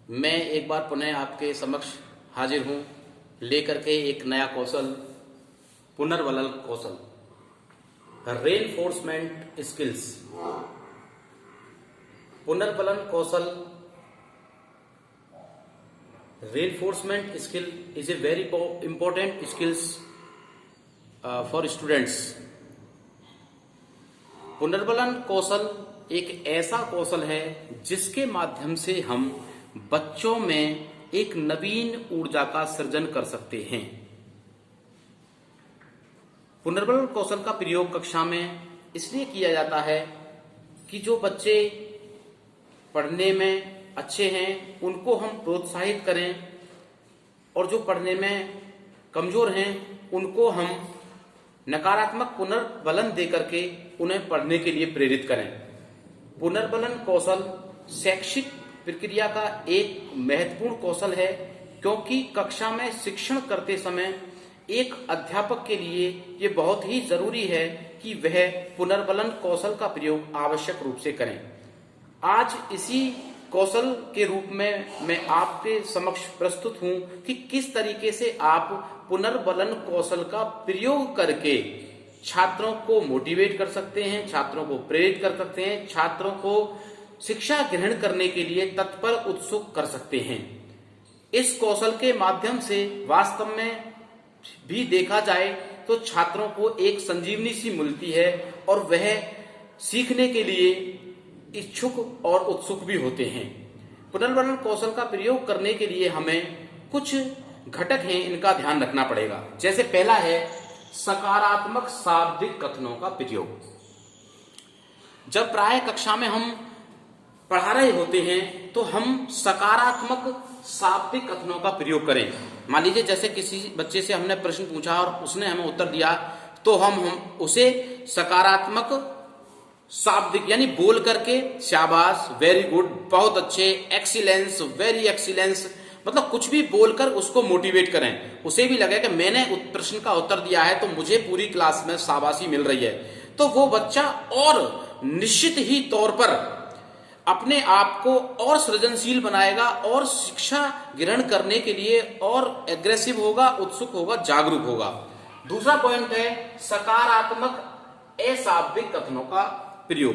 मैं एक बार पुनः आपके समक्ष हाजिर हूँ लेकर के एक नया कौशल, पुनर्बलन कौशल, रेनफोर्समेंट स्किल्स। पुनर्बलन कौशल, reinforcement skill is a very important skills for students. पुनर्बलन कौशल एक ऐसा कौशल है जिसके माध्यम से हम बच्चों में एक नवीन ऊर्जा का सृजन कर सकते हैं। पुनर्बलन कौशल का प्रयोग कक्षा में इसलिए किया जाता है कि जो बच्चे पढ़ने में अच्छे हैं उनको हम प्रोत्साहित करें और जो पढ़ने में कमजोर हैं उनको हम नकारात्मक पुनर्बलन देकर के उन्हें पढ़ने के लिए प्रेरित करें। पुनर्बलन कौशल शैक्षिक प्रक्रिया का एक महत्वपूर्ण कौशल है, क्योंकि कक्षा में शिक्षण करते समय एक अध्यापक के लिए ये बहुत ही जरूरी है कि वह पुनर्बलन कौशल का प्रयोग आवश्यक रूप से करें। आज इसी कौशल के रूप में मैं आपके समक्ष प्रस्तुत हूं कि किस तरीके से आप पुनर्बलन कौशल का प्रयोग करके छात्रों को मोटिवेट कर सकते हैं, छात्रों को प्रेरित कर सकते हैं, छात्रों को शिक्षा ग्रहण करने के लिए तत्पर उत्सुक कर सकते हैं। इस कौशल के माध्यम से वास्तव में भी देखा जाए तो छात्रों को एक संजीवनी सी मिलती है और वह सीखने के लिए इच्छुक और उत्सुक भी होते हैं। पुनर्बलन कौशल का प्रयोग करने के लिए हमें कुछ घटक हैं, इनका ध्यान रखना पड़ेगा। जैसे पहला है सकारात्मक शाब्दिक कथनों का प्रयोग। जब प्राय कक्षा में हम पढ़ा रहे होते हैं तो हम सकारात्मक शाब्दिक कथनों का प्रयोग करें। मान लीजिए जैसे किसी बच्चे से हमने प्रश्न पूछा और उसने हमें उत्तर दिया, तो हम उसे सकारात्मक शाब्दिक यानी बोल करके शाबाश, वेरी गुड, बहुत अच्छे, एक्सीलेंस, वेरी एक्सीलेंस, मतलब कुछ भी बोलकर उसको मोटिवेट करें। उसे भी लगे कि मैंने प्रश्न का उत्तर दिया है तो मुझे पूरी क्लास में शाबाशी मिल रही है, तो वो बच्चा और निश्चित ही तौर पर अपने आप को और सृजनशील बनाएगा और शिक्षा ग्रहण करने के लिए और एग्रेसिव होगा, उत्सुक होगा, जागरूक होगा। दूसरा पॉइंट है सकारात्मक अशाब्दिक कथनों का प्रयोग।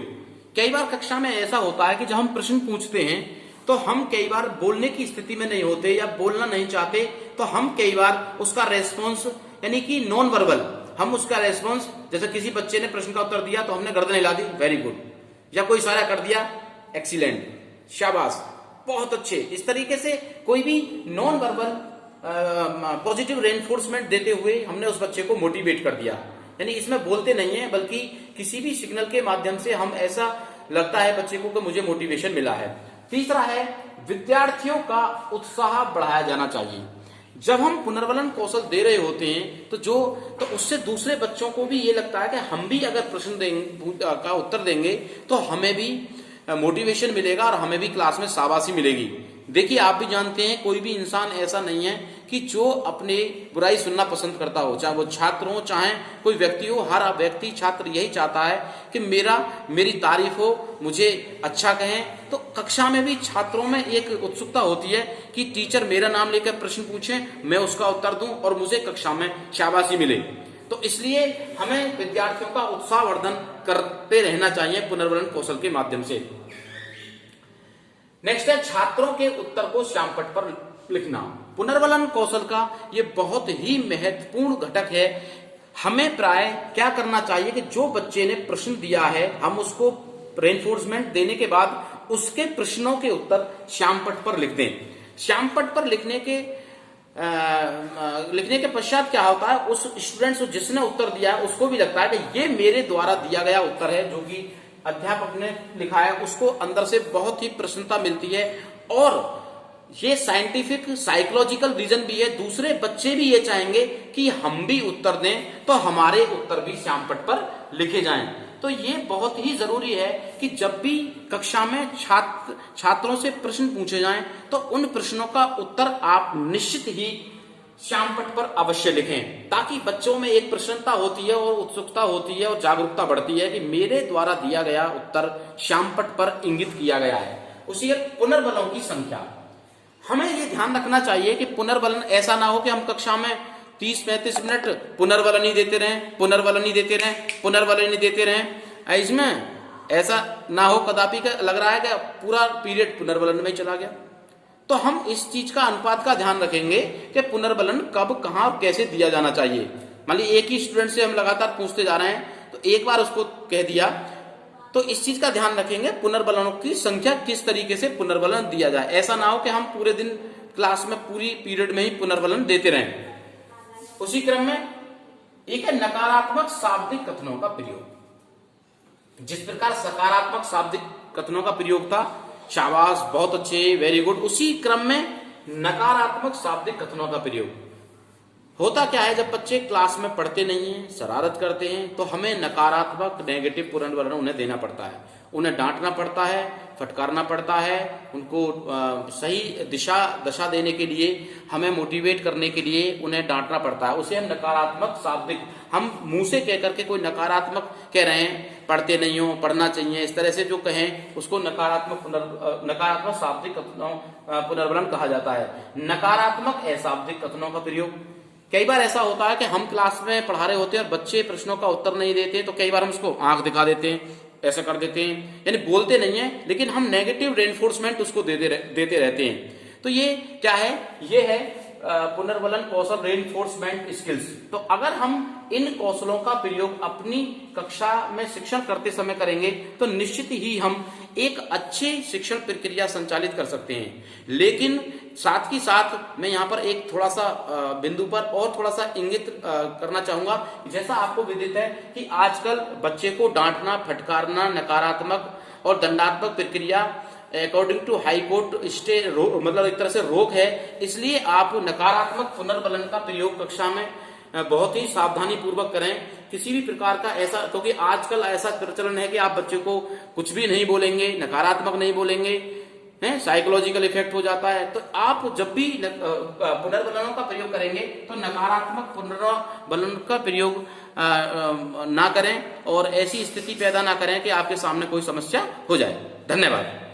कई बार कक्षा में ऐसा होता है कि जब हम प्रश्न पूछते हैं तो हम कई बार बोलने की स्थिति में नहीं होते या बोलना नहीं चाहते, तो हम कई बार उसका रेस्पॉन्स यानी कि नॉन वर्बल, हम उसका रेस्पॉन्स, जैसे किसी बच्चे ने प्रश्न का उत्तर दिया तो हमने गर्दन हिला दी, वेरी गुड, या कोई इशारा कर दिया, एक्सीलेंट, शाबाश, बहुत अच्छे। इस तरीके से कोई भी नॉन वर्बल पॉजिटिव रेनफोर्समेंट देते हुए हमने उस बच्चे को मोटिवेट कर दिया। यानी इसमें बोलते नहीं है बल्कि किसी भी सिग्नल के माध्यम से हम ऐसा लगता है बच्चे को कि मुझे मोटिवेशन मिला है। तीसरा है विद्यार्थियों का उत्साह बढ़ाया जाना चाहिए। जब हम पुनर्बलन कौशल दे रहे होते हैं तो उससे दूसरे बच्चों को भी ये लगता है कि हम भी अगर प्रश्न का उत्तर देंगे तो हमें भी मोटिवेशन मिलेगा और हमें भी क्लास में शाबाशी मिलेगी। देखिए, आप भी जानते हैं कोई भी इंसान ऐसा नहीं है कि जो अपने बुराई सुनना पसंद करता हो, चाहे वो छात्र हो चाहे कोई व्यक्ति हो। हर व्यक्ति, छात्र यही चाहता है कि मेरी तारीफ हो, मुझे अच्छा कहें। तो कक्षा में भी छात्रों में एक उत्सुकता होती है कि टीचर मेरा नाम लेकर प्रश्न पूछे, मैं उसका उत्तर दूं और मुझे कक्षा में शाबाशी मिले। तो इसलिए हमें विद्यार्थियों का उत्साह वर्धन करते रहना चाहिए पुनर्बलन कौशल के माध्यम से। नेक्स्ट है छात्रों के उत्तर को श्यामपट्ट पर लिखना। पुनर्बलन कौशल का यह बहुत ही महत्वपूर्ण घटक है। हमें प्राय क्या करना चाहिए कि जो बच्चे ने प्रश्न दिया है हम उसको रेनफोर्समेंट देने के बाद उसके प्रश्नों के उत्तर श्यामपट्ट पर लिख दें। श्यामपट्ट पर लिखने के पश्चात क्या होता है, उस स्टूडेंट जिसने उत्तर दिया है उसको भी लगता है कि ये मेरे द्वारा दिया गया उत्तर है, जो कि अध्यापक ने लिखा है। उसको अंदर से बहुत ही प्रसन्नता मिलती है और ये साइंटिफिक साइकोलॉजिकल रीजन भी है। दूसरे बच्चे भी ये चाहेंगे कि हम भी उत्तर दें तो हमारे उत्तर भी श्यामपट्ट पर लिखे जाएं। तो ये बहुत ही जरूरी है कि जब भी कक्षा में छात्रों से प्रश्न पूछे जाएं तो उन प्रश्नों का उत्तर आप निश्चित ही श्यामपट्ट पर अवश्य लिखें, ताकि बच्चों में एक प्रसन्नता होती है और उत्सुकता होती है और जागरूकता बढ़ती है कि मेरे द्वारा दिया गया उत्तर श्यामपट्ट पर इंगित किया गया है। उसी पुनर्बलों की संख्या, हमें ये ध्यान रखना चाहिए कि पुनर्वलन ऐसा ना हो कि हम कक्षा में 30-35 मिनट पुनर्वलन ही देते रहें, पुनर्वलन ही देते रहें, पुनर्वलन ही देते रहें। इसमें ऐसा ना हो कदापि का लग रहा है कि पूरा पीरियड पुनर्वलन में ही चला गया। तो हम इस चीज का अनुपात का ध्यान रखेंगे कि पुनर्वलन कब, कहां और कैसे दिया जाना चाहिए। मान लीजिए एक ही स्टूडेंट से हम लगातार पूछते जा रहे हैं, तो एक बार उसको कह दिया, तो इस चीज का ध्यान रखेंगे पुनर्वलनों की संख्या किस तरीके से पुनर्वलन दिया जाए। ऐसा ना हो कि हम पूरे दिन क्लास में पूरी पीरियड में ही पुनर्वलन देते रहें। उसी क्रम में एक है नकारात्मक शाब्दिक कथनों का प्रयोग। जिस प्रकार सकारात्मक शाब्दिक कथनों का प्रयोग था, शाबाश, बहुत अच्छे, वेरी गुड, उसी क्रम में नकारात्मक शाब्दिक कथनों का प्रयोग होता क्या है, जब बच्चे क्लास में पढ़ते नहीं हैं, शरारत करते हैं, तो हमें नकारात्मक नेगेटिव पुनर्वलन उन्हें देना पड़ता है। उन्हें डांटना पड़ता है, फटकारना पड़ता है, उनको सही दशा देने के लिए, हमें मोटिवेट करने के लिए उन्हें डांटना पड़ता है। उसे हम नकारात्मक शाब्दिक, हम मुंह से कह करके कोई नकारात्मक कह रहे हैं, पढ़ते नहीं हो, पढ़ना चाहिए, इस तरह से जो कहें उसको नकारात्मक शाब्दिक पुनर्वलन कहा जाता है। नकारात्मक अशाब्दिक कथनों का प्रयोग, कई बार ऐसा होता है कि हम क्लास में पढ़ा रहे होते हैं और बच्चे प्रश्नों का उत्तर नहीं देते, तो कई बार हम उसको आंख दिखा देते हैं, ऐसा कर देते हैं, यानी बोलते नहीं है लेकिन हम नेगेटिव रेनफोर्समेंट उसको देते रहते हैं। तो ये क्या है, ये है पुनर्वलन कौशल, रेनफोर्समेंट स्किल्स। तो अगर हम इन कौशलों का प्रयोग अपनी कक्षा में शिक्षण करते समय करेंगे तो निश्चित ही हम एक अच्छे शिक्षण प्रक्रिया संचालित कर सकते हैं। लेकिन साथ ही साथ मैं यहाँ पर एक थोड़ा सा बिंदु पर और थोड़ा सा इंगित करना चाहूंगा। जैसा आपको विदित है कि आजकल बच्चे को डांटना, फटकारना, नकारात्मक और दंडात्मक प्रक्रिया according to high court stay मतलब एक तरह से रोक है। इसलिए आप नकारात्मक पुनर्वलन का प्रयोग कक्षा में बहुत ही सावधानी पूर्वक करें। किसी भी प्रकार का ऐसा, क्योंकि आजकल ऐसा प्रचलन है कि आप बच्चे को कुछ भी नहीं बोलेंगे, नकारात्मक नहीं बोलेंगे, साइकोलॉजिकल इफेक्ट हो जाता है। तो आप जब भी पुनर्वलनों का प्रयोग करेंगे तो नकारात्मक पुनर्वलन का प्रयोग ना करें और ऐसी स्थिति पैदा ना करें कि आपके सामने कोई समस्या हो जाए। धन्यवाद।